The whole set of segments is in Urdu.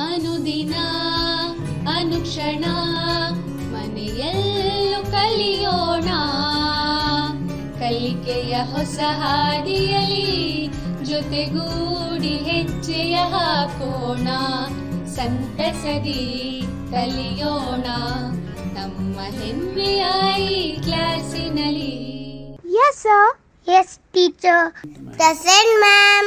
ಅನುದಿನ ಅನುಕ್ಷಣ ಮನೆಯಲ್ಲೂ ಕಲಿಯೋಣ, ಕಲಿಕೆಯ ಹೊಸ ಹಾದಿಯಲಿ ಜೊತೆಗೂಡಿ ಹೆಜ್ಜೆಯ ಹಾಕೋಣ, ಸಂತಸದಿ ಕಲಿಯೋಣ ನಮ್ಮ ಹೆಮ್ಮೆಯ ಈ ಕ್ಲಾಸಿನಲ್ಲಿ. Yes sir. Yes teacher. Present ma'am.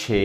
6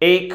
1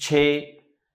6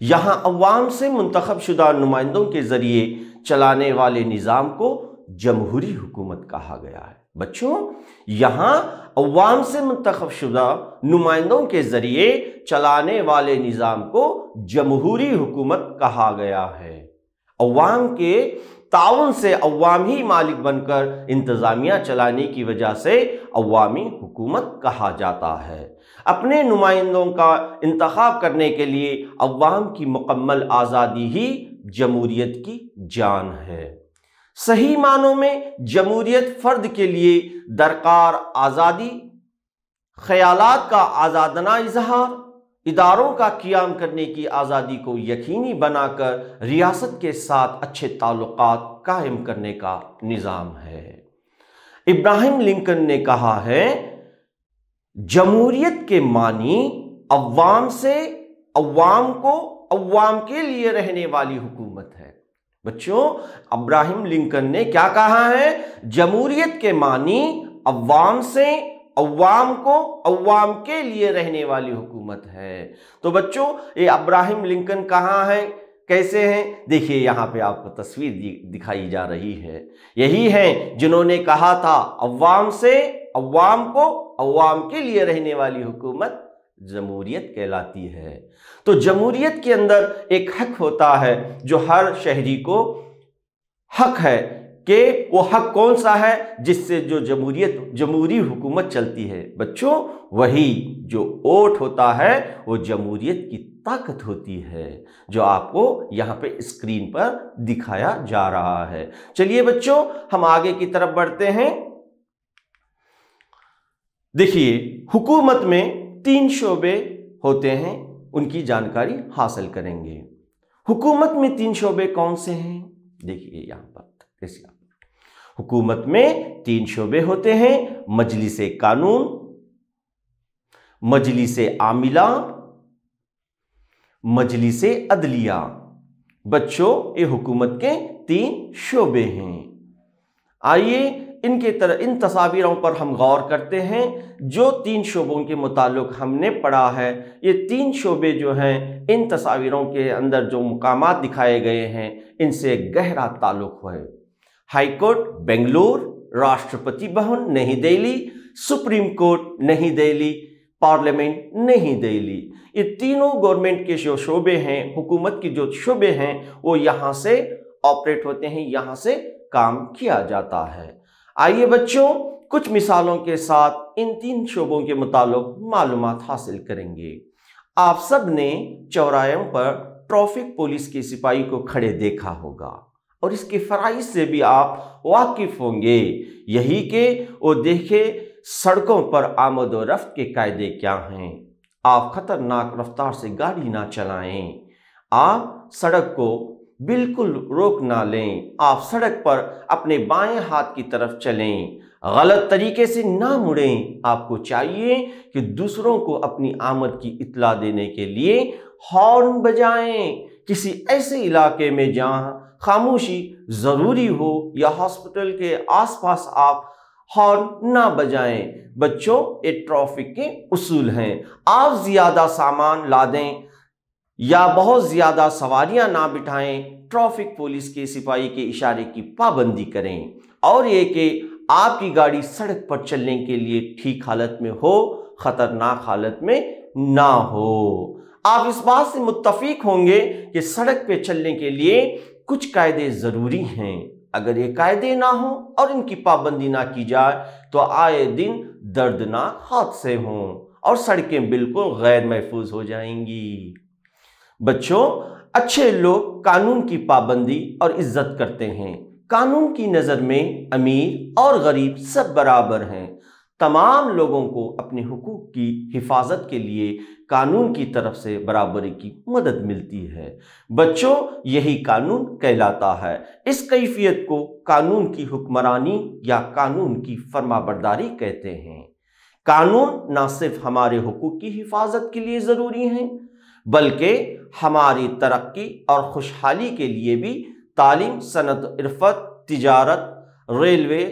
یہاں عوام سے منتخب شدہ نمائندوں کے ذریعے چلانے والے نظام کو جمہوری حکومت کہا گیا ہے۔ بچوں، یہاں عوام سے منتخب شدہ نمائندوں کے ذریعے چلانے والے نظام کو جمہوری حکومت کہا گیا ہے۔ عوام کے تعاون سے عوام ہی مالک بن کر انتظامیہ چلانے کی وجہ سے عوامی حکومت کہا جاتا ہے۔ اپنے نمائندوں کا انتخاب کرنے کے لیے عوام کی مکمل آزادی ہی جمہوریت کی جان ہے۔ صحیح معنوں میں جمہوریت فرد کے لیے درکار آزادی، خیالات کا آزادانہ اظہار، اداروں کا قیام کرنے کی آزادی کو یقینی بنا کر ریاست کے ساتھ اچھے تعلقات قائم کرنے کا نظام ہے۔ ابراہیم لنکن نے کہا ہے، جمہوریت کے معنی عوام سے عوام کو عوام کے لیے رہنے والی حکومت ہے۔ بچوں، ابراہیم لنکن نے کیا کہا ہے؟ جمہوریت کے معنی عوام سے عوام کو عوام کے لیے رہنے والی حکومت ہے۔ تو بچوں، یہ ابراہیم لنکن کہاں ہیں، کیسے ہیں؟ دیکھیے یہاں پہ آپ کو تصویر دکھائی جا رہی ہے۔ یہی ہیں جنہوں نے کہا تھا عوام سے عوام کو عوام کے لیے رہنے والی حکومت جمہوریت کہلاتی ہے۔ تو جمہوریت کے اندر ایک حق ہوتا ہے جو ہر شہری کو حق ہے کہ وہ حق کون سا ہے؟ جس سے جو جمہوری حکومت چلتی ہے بچوں، وہی جو ووٹ ہوتا ہے وہ جمہوریت کی طاقت ہوتی ہے، جو آپ کو یہاں پہ اسکرین پر دکھایا جا رہا ہے۔ چلیے بچوں، ہم آگے کی طرف بڑھتے ہیں۔ دیکھیے، حکومت میں 3 شعبے ہوتے ہیں، ان کی جانکاری حاصل کریں گے۔ حکومت میں 3 شعبے کون سے ہیں؟ دیکھیے یہاں پر کیسے حکومت میں 3 شعبے ہوتے ہیں: مجلس قانون، مجلس عاملہ، مجلس عدلیہ۔ بچوں، یہ حکومت کے 3 شعبے ہیں۔ آئیے ان تصاویروں پر ہم غور کرتے ہیں۔ جو 3 شعبوں کے متعلق ہم نے پڑھا ہے، یہ 3 شعبے جو ہیں ان تصاویروں کے اندر جو مقامات دکھائے گئے ہیں ان سے گہرا تعلق ہے۔ ہائی کورٹ بنگلور، راشٹرپتی بھون نئی دہلی، سپریم کورٹ نئی دہلی، پارلیمنٹ نئی دہلی۔ یہ تینوں گورنمنٹ کے جو شعبے ہیں، حکومت کے جو شعبے ہیں، وہ یہاں سے آپریٹ ہوتے ہیں، یہاں سے کام کیا جاتا ہے۔ آئیے بچوں، کچھ مثالوں کے ساتھ ان 3 شعبوں کے متعلق معلومات حاصل کریں گے۔ آپ سب نے چوراہوں پر ٹریفک پولیس کے سپاہی کو کھڑے دیکھا ہوگا اور اس کے فرائض سے بھی آپ واقف ہوں گے، یہی کہ وہ دیکھے سڑکوں پر آمد و رفت کے قاعدے کیا ہیں۔ آپ خطرناک رفتار سے گاڑی نہ چلائیں، آپ سڑک کو بالکل روک نہ لیں، آپ سڑک پر اپنے بائیں ہاتھ کی طرف چلیں، غلط طریقے سے نہ مڑیں۔ آپ کو چاہیے کہ دوسروں کو اپنی آمد کی اطلاع دینے کے لیے ہارن بجائیں۔ کسی ایسے علاقے میں جہاں خاموشی ضروری ہو یا ہاسپٹل کے آس پاس آپ ہارن نہ بجائیں۔ بچوں، یہ ٹریفک کے اصول ہیں۔ آپ زیادہ سامان لادیں یا بہت زیادہ سواریاں نہ بٹھائیں، ٹریفک پولیس کے سپاہی کے اشارے کی پابندی کریں، اور یہ کہ آپ کی گاڑی سڑک پر چلنے کے لیے ٹھیک حالت میں ہو، خطرناک حالت میں نہ ہو۔ آپ اس بات سے متفق ہوں گے کہ سڑک پہ چلنے کے لیے کچھ قاعدے ضروری ہیں۔ اگر یہ قاعدے نہ ہوں اور ان کی پابندی نہ کی جائے تو آئے دن دردناک حادثے ہوں اور سڑکیں بالکل غیر محفوظ ہو جائیں گی۔ بچوں، اچھے لوگ قانون کی پابندی اور عزت کرتے ہیں۔ قانون کی نظر میں امیر اور غریب سب برابر ہیں۔ تمام لوگوں کو اپنے حقوق کی حفاظت کے لیے قانون کی طرف سے برابری کی مدد ملتی ہے۔ بچوں، یہی قانون کہلاتا ہے۔ اس کیفیت کو قانون کی حکمرانی یا قانون کی فرمانبرداری کہتے ہیں۔ قانون نہ صرف ہمارے حقوق کی حفاظت کے لیے ضروری ہیں بلکہ ہماری ترقی اور خوشحالی کے لیے بھی تعلیم، صنعت، عرفت، تجارت، ریلوے،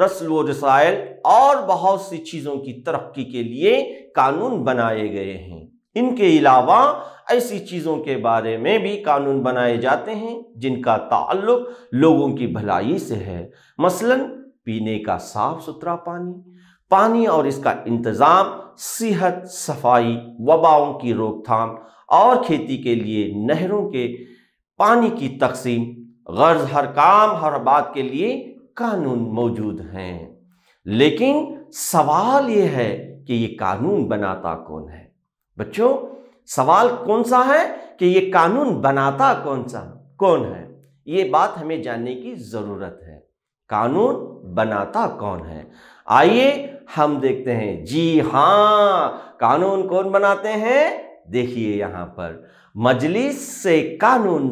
رسل و رسائل اور بہت سی چیزوں کی ترقی کے لیے قانون بنائے گئے ہیں۔ ان کے علاوہ ایسی چیزوں کے بارے میں بھی قانون بنائے جاتے ہیں جن کا تعلق لوگوں کی بھلائی سے ہے، مثلاً پینے کا صاف ستھرا پانی اور اس کا انتظام، صحت، صفائی، وباؤں کی روک تھام اور کھیتی کے لیے نہروں کے پانی کی تقسیم، غرض ہر کام ہر بات کے لیے قانون موجود ہیں۔ لیکن سوال یہ ہے کہ یہ قانون بناتا کون ہے؟ بچوں، سوال کون سا ہے کہ یہ قانون بناتا کون ہے؟ یہ بات ہمیں جاننے کی ضرورت ہے۔ قانون بناتا کون ہے؟ آئیے ہم دیکھتے ہیں۔ جی ہاں، قانون کون بناتے ہیں؟ دیکھیے یہاں پر مجلس قانون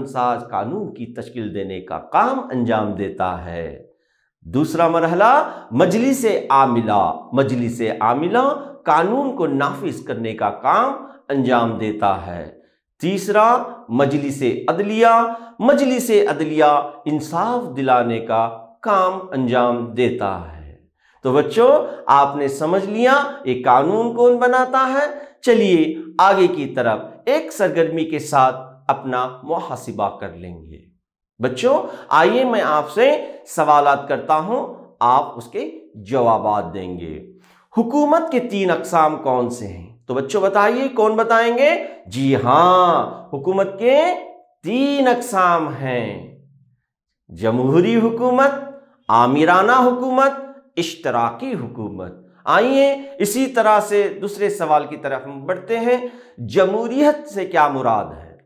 ساز قانون کی تشکیل دینے کا کام انجام دیتا ہے۔ دوسرا مرحلہ مجلس عاملہ قانون کو نافذ کرنے کا کام انجام دیتا ہے۔ تیسرا مجلس عدلیہ انصاف دلانے کا کام انجام دیتا ہے۔ تو بچوں، آپ نے سمجھ لیا یہ قانون کون بناتا ہے۔ چلیے آگے کی طرف ایک سرگرمی کے ساتھ اپنا محاسبہ کر لیں گے۔ بچوں، آئیے میں آپ سے سوالات کرتا ہوں، آپ اس کے جوابات دیں گے۔ حکومت کے 3 اقسام کون سے ہیں؟ تو بچوں بتائیے، کون بتائیں گے؟ جی ہاں، حکومت کے 3 اقسام ہیں: جمہوری حکومت، آمرانہ حکومت، اشتراکی حکومت۔ آئیے اسی طرح سے دوسرے سوال کی طرف ہم بڑھتے ہیں۔ جمہوریت سے کیا مراد ہے؟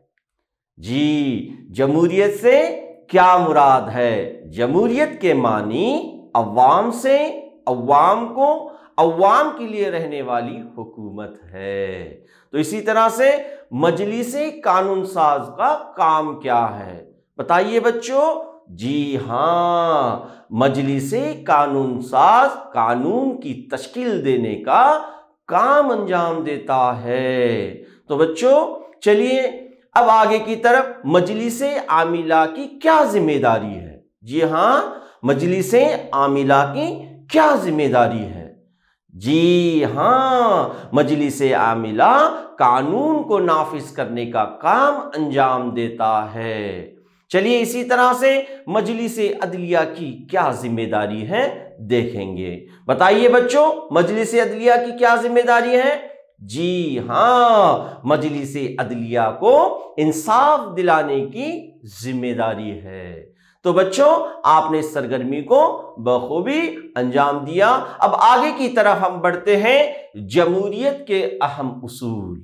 جی، جمہوریت سے کیا مراد ہے؟ جمہوریت کے معنی عوام سے، عوام کو، عوام کے لیے رہنے والی حکومت ہے۔ تو اسی طرح سے مجلس قانون ساز کا کام کیا ہے؟ بتائیے بچوں۔ جی ہاں، مجلس قانون ساز قانون کی تشکیل دینے کا کام انجام دیتا ہے۔ تو بچوں چلیے اب آگے کی طرف مجلس عاملہ کی کیا ذمہ داری ہے؟ جی ہاں، مجلس عاملہ کی کیا ذمہ داری ہے؟ جی ہاں، مجلس عاملہ قانون کو نافذ کرنے کا کام انجام دیتا ہے۔ چلیے اسی طرح سے مجلس عدلیہ کی کیا ذمہ داری ہے دیکھیں گے۔ بتائیے بچوں، مجلس عدلیہ کی کیا ذمہ داری ہے؟ جی ہاں، مجلس عدلیہ کو انصاف دلانے کی ذمہ داری ہے۔ تو بچوں، آپ نے اس سرگرمی کو بخوبی انجام دیا۔ اب آگے کی طرف ہم بڑھتے ہیں۔ جمہوریت کے اہم اصول۔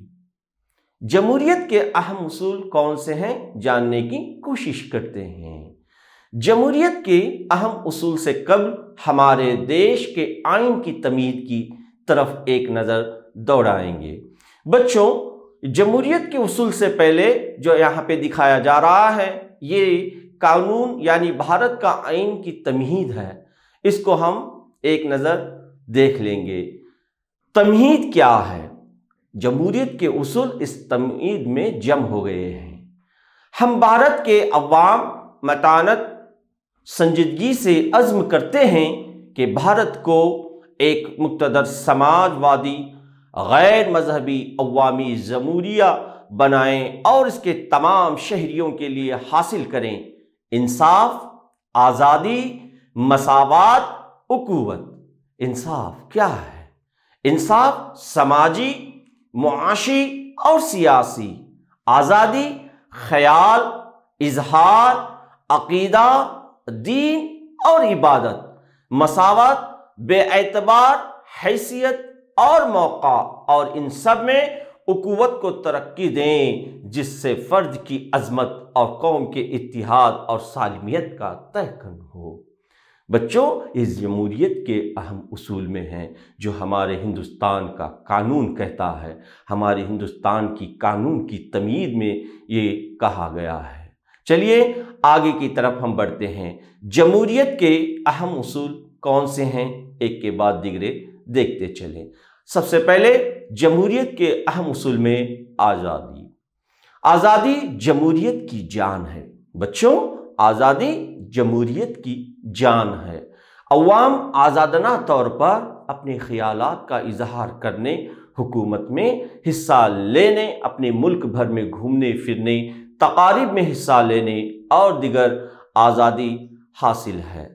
جمہوریت کے اہم اصول کون سے ہیں جاننے کی کوشش کرتے ہیں۔ جمہوریت کے اہم اصول سے قبل ہمارے دیش کے آئین کی تمہید کی طرف ایک نظر دوڑائیں گے۔ بچوں، جمہوریت کے اصول سے پہلے جو یہاں پہ دکھایا جا رہا ہے یہ قانون یعنی بھارت کا آئین کی تمہید ہے۔ اس کو ہم ایک نظر دیکھ لیں گے۔ تمہید کیا ہے؟ جمہوریت کے اصول اس تمہید میں جمع ہو گئے ہیں۔ ہم بھارت کے عوام متانت سنجیدگی سے عزم کرتے ہیں کہ بھارت کو ایک مقتدر سماج وادی غیر مذہبی عوامی جمہوریہ بنائیں اور اس کے تمام شہریوں کے لیے حاصل کریں انصاف، آزادی، مساوات، اخوت۔ انصاف کیا ہے؟ انصاف سماجی، معاشی اور سیاسی، آزادی خیال، اظہار، عقیدہ، دین اور عبادت، مساوات بے اعتبار حیثیت اور موقع، اور ان سب میں اخوت کو ترقی دیں جس سے فرد کی عظمت اور قوم کے اتحاد اور سالمیت کا تحقق ہو۔ بچوں، اس جمہوریت کے اہم اصول میں ہیں جو ہمارے ہندوستان کا قانون کہتا ہے۔ ہمارے ہندوستان کی قانون کی تمہید میں یہ کہا گیا ہے۔ چلیے آگے کی طرف ہم بڑھتے ہیں۔ جمہوریت کے اہم اصول کون سے ہیں؟ ایک کے بعد دیگرے دیکھتے چلیں۔ سب سے پہلے جمہوریت کے اہم اصول میں آزادی۔ آزادی جمہوریت کی جان ہے۔ بچوں، آزادی جمہوریت کی جان ہے۔ عوام آزادانہ طور پر اپنے خیالات کا اظہار کرنے حکومت میں حصہ لینے، اپنے ملک بھر میں گھومنے پھرنے، تقاریب میں حصہ لینے اور دیگر آزادی حاصل ہے۔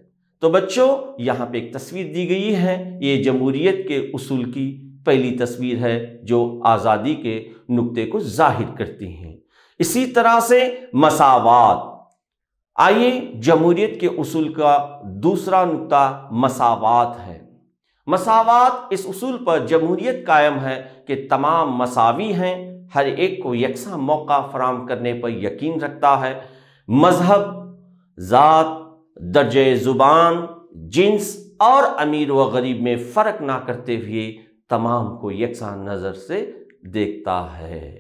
تو بچوں یہاں پہ ایک تصویر دی گئی ہے، یہ جمہوریت کے اصول کی پہلی تصویر ہے جو آزادی کے نقطے کو ظاہر کرتی ہیں۔ اسی طرح سے مساوات، آئیے جمہوریت کے اصول کا دوسرا نقطہ مساوات ہے۔ مساوات، اس اصول پر جمہوریت قائم ہے کہ تمام مساوی ہیں، ہر ایک کو یکساں موقع فراہم کرنے پر یقین رکھتا ہے، مذہب، ذات، درجہ زبان، جنس اور امیر و غریب میں فرق نہ کرتے ہوئے تمام کو یکساں نظر سے دیکھتا ہے۔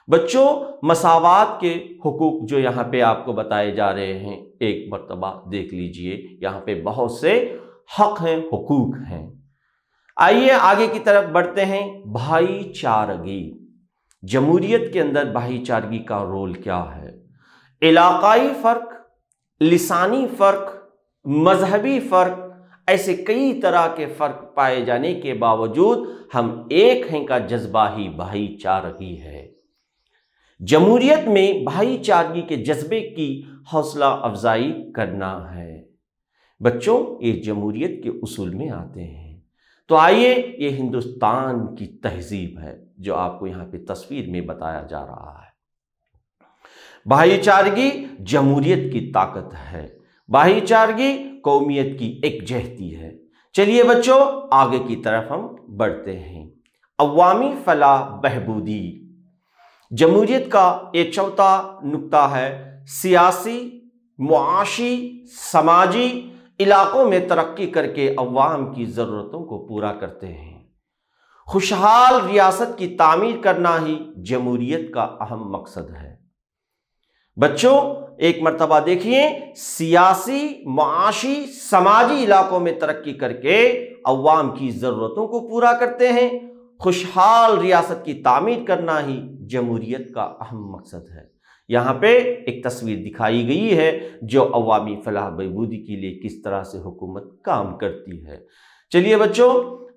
بچوں مساوات کے حقوق جو یہاں پہ آپ کو بتائے جا رہے ہیں، ایک مرتبہ دیکھ لیجئے، یہاں پہ بہت سے حق ہیں، حقوق ہیں۔ آئیے آگے کی طرف بڑھتے ہیں۔ بھائی چارگی، جمہوریت کے اندر بھائی چارگی کا رول کیا ہے؟ علاقائی فرق، لسانی فرق، مذہبی فرق، ایسے کئی طرح کے فرق پائے جانے کے باوجود ہم ایک ہیں کا جذبہ ہی بھائی چارگی ہے۔ جمہوریت میں بھائی چارگی کے جذبے کی حوصلہ افزائی کرنا ہے۔ بچوں یہ جمہوریت کے اصول میں آتے ہیں۔ تو آئیے یہ ہندوستان کی تہذیب ہے جو آپ کو یہاں پہ تصویر میں بتایا جا رہا ہے۔ بھائی چارگی جمہوریت کی طاقت ہے، بھائی چارگی قومیت کی ایک جہتی ہے۔ چلیے بچوں آگے کی طرف ہم بڑھتے ہیں۔ عوامی فلاح بہبودی، جمہوریت کا یہ چوتھا نقطہ ہے، سیاسی، معاشی، سماجی علاقوں میں ترقی کر کے عوام کی ضرورتوں کو پورا کرتے ہیں۔ خوشحال ریاست کی تعمیر کرنا ہی جمہوریت کا اہم مقصد ہے۔ بچوں ایک مرتبہ دیکھیے، سیاسی، معاشی، سماجی علاقوں میں ترقی کر کے عوام کی ضرورتوں کو پورا کرتے ہیں۔ خوشحال ریاست کی تعمیر کرنا ہی جمہوریت کا اہم مقصد ہے۔ یہاں پہ ایک تصویر دکھائی گئی ہے جو عوامی فلاح بہبودی کے لیے کس طرح سے حکومت کام کرتی ہے۔ چلیے بچوں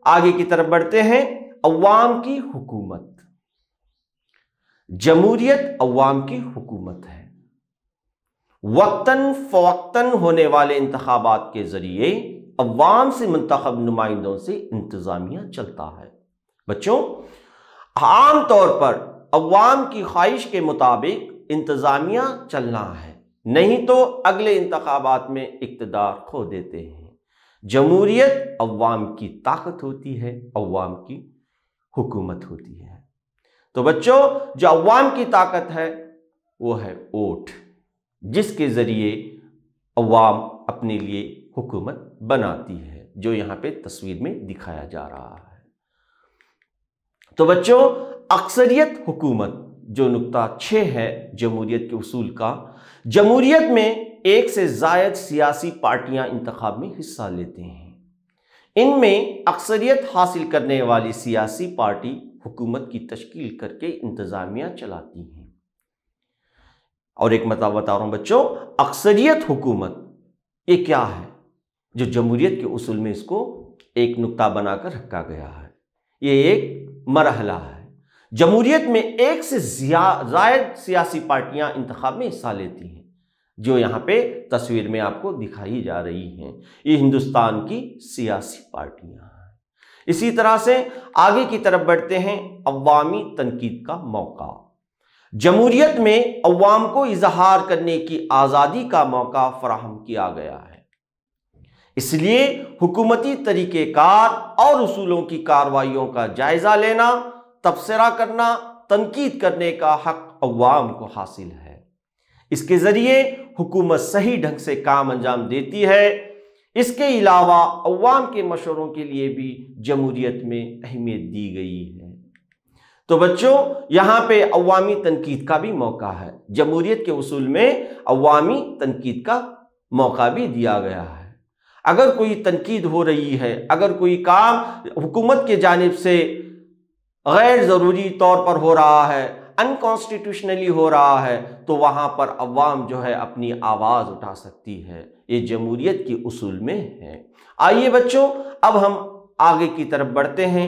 آگے کی طرف بڑھتے ہیں۔ عوام کی حکومت، جمہوریت عوام کی حکومت ہے۔ وقتاً فوقتاً ہونے والے انتخابات کے ذریعے عوام سے منتخب نمائندوں سے انتظامیہ چلتا ہے۔ بچوں عام طور پر عوام کی خواہش کے مطابق انتظامیہ چلنا ہے، نہیں تو اگلے انتخابات میں اقتدار کھو دیتے ہیں۔ جمہوریت عوام کی طاقت ہوتی ہے، عوام کی حکومت ہوتی ہے۔ تو بچوں جو عوام کی طاقت ہے وہ ہے ووٹ، جس کے ذریعے عوام اپنے لیے حکومت بناتی ہے، جو یہاں پہ تصویر میں دکھایا جا رہا ہے۔ تو بچوں اکثریت حکومت جو نقطہ 6 ہے جمہوریت کے اصول کا، جمہوریت میں ایک سے زائد سیاسی پارٹیاں انتخاب میں حصہ لیتے ہیں۔ ان میں اکثریت حاصل کرنے والی سیاسی پارٹی حکومت کی تشکیل کر کے انتظامیہ چلاتی ہیں۔ اور ایک مرتبہ بتا رہا ہوں بچوں، اکثریت حکومت یہ کیا ہے جو جمہوریت کے اصول میں اس کو ایک نقطہ بنا کر رکھا گیا ہے، یہ ایک مرحلہ ہے۔ جمہوریت میں ایک سے زائد سیاسی پارٹیاں انتخاب میں حصہ لیتی ہیں، جو یہاں پہ تصویر میں آپ کو دکھائی جا رہی ہیں۔ یہ ہندوستان کی سیاسی پارٹیاں ہیں۔ اسی طرح سے آگے کی طرف بڑھتے ہیں۔ عوامی تنقید کا موقع، جمہوریت میں عوام کو اظہار کرنے کی آزادی کا موقع فراہم کیا گیا ہے، اس لیے حکومتی طریقہ کار اور اصولوں کی کارروائیوں کا جائزہ لینا، تبصرہ کرنا، تنقید کرنے کا حق عوام کو حاصل ہے۔ اس کے ذریعے حکومت صحیح ڈھنگ سے کام انجام دیتی ہے۔ اس کے علاوہ عوام کے مشوروں کے لیے بھی جمہوریت میں اہمیت دی گئی ہے۔ تو بچوں یہاں پہ عوامی تنقید کا بھی موقع ہے، جمہوریت کے اصول میں عوامی تنقید کا موقع بھی دیا گیا ہے۔ اگر کوئی تنقید ہو رہی ہے، اگر کوئی کام حکومت کی جانب سے غیر ضروری طور پر ہو رہا ہے، انکانسٹیٹیوشنلی ہو رہا ہے، تو وہاں پر عوام جو ہے اپنی آواز اٹھا سکتی ہے۔ یہ جمہوریت کے اصول میں ہے۔ آئیے بچوں اب ہم آگے کی طرف بڑھتے ہیں۔